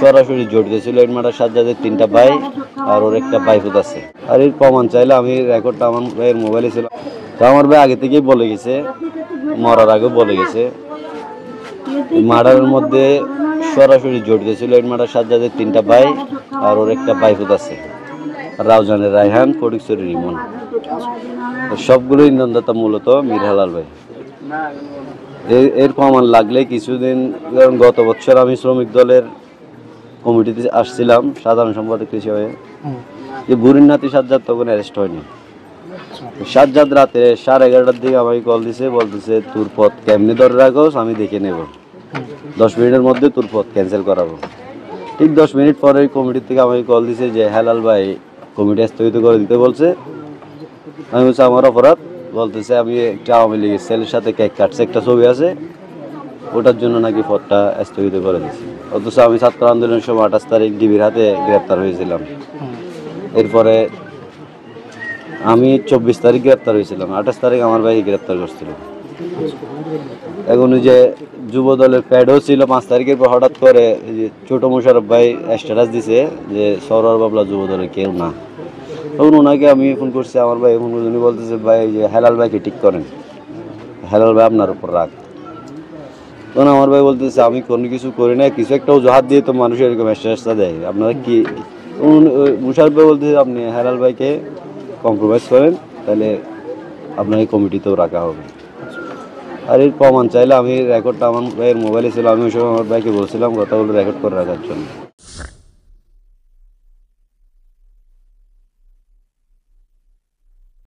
সরাসরি জড়িত ছিল ইট মার্ডার সাজ্জাদের 3টা ভাই আর ওর একটা ভাইফোঁত আছে। আর এর প্রমাণ চাইলে আমি রেকর্ডটা আমার ভাইয়ের মোবাইলে ছিল। তো আমার ভাই আগে থেকেই বলে গেছে, মরার আগেও বলে গেছে, মার্ডারের মধ্যে সরাসরি জড়িত ছিল ইট মার্ডার সাজ্জাদের 3টা ভাই আর ওর একটা ভাইফোঁত আছে, রাউজানের রায়হান, ফটিকছড়ির ইমন। সবগুলো ইন্ধনদাতা মূলত মীর হেলাল ভাই। এর প্রমাণ লাগলে কিছুদিন, গত বছর আমি শ্রমিক দলের কমিটিতে আসছিলাম সাধারণ সম্পাদক হিসেবে, যে বুড়ির নাতি সাজ্জাদ তখন অ্যারেস্ট হয়নি। সাজ্জাদ রাতে 11:30টার দিকে আমাকে কল দিছে, বলতেছে তোর পথ কেমনি ধরে রাখোস আমি দেখে নেব, 10 মিনিটের মধ্যে তোর পথ ক্যান্সেল করাবো। ঠিক 10 মিনিট পরে কমিটির থেকে আমাকে কল দিছে যে হেলাল ভাই কমিটি স্থগিত করে দিতে বলছে। আমি বলছি আমার অপরাধ, বলতেছে আমি একটা আওয়ামী লীগের ছেলের সাথে কেক কাটছে, একটা ছবি আছে, ওটার জন্য নাকি পথটা স্থগিত করে দিয়েছে। অথচ আমি ছাত্র আন্দোলনের সময় 28 তারিখ ডিবির হাতে গ্রেপ্তার হয়েছিলাম। এরপরে আমি 24 তারিখ গ্রেপ্তার হয়েছিলাম, 28 তারিখ আমার ভাই গ্রেপ্তার করছিল। এখন ওই যে যুব দলের প্যাডও ছিল 5 তারিখের পর হঠাৎ করে ছোট মোশারফ ভাই স্ট্যাটাস দিছে যে সরোয়ার বাবলা যুব দলের কেউ না। তখন ওনাকে আমি ফোন করছি, আমার ভাই ফোন করছি, উনি বলতেছে ভাই যে হেলাল ভাইকে ঠিক করেন, হেলাল ভাই আপনার উপর রাগ। তখন আমার ভাই বলতেছে আমি কোনো কিছু করি না, কিছু একটা অজুহাত দিয়ে তো মানুষ এরকম স্ট্যাটাসটা দেয়, আপনারা কি? মোশারফ ভাই বলতেছে আপনি হেলাল ভাইকে কম্প্রোমাইজ করেন, তাহলে আপনার এই কমিটিতেও রাখা হবে। আর এর প্রমাণ চাইলে আমি রেকর্ডটা আমার ভাইয়ের মোবাইলে ছিল, আমি ওই সময় আমার ভাইকে বলছিলাম কথাগুলো রেকর্ড করে রাখার জন্য।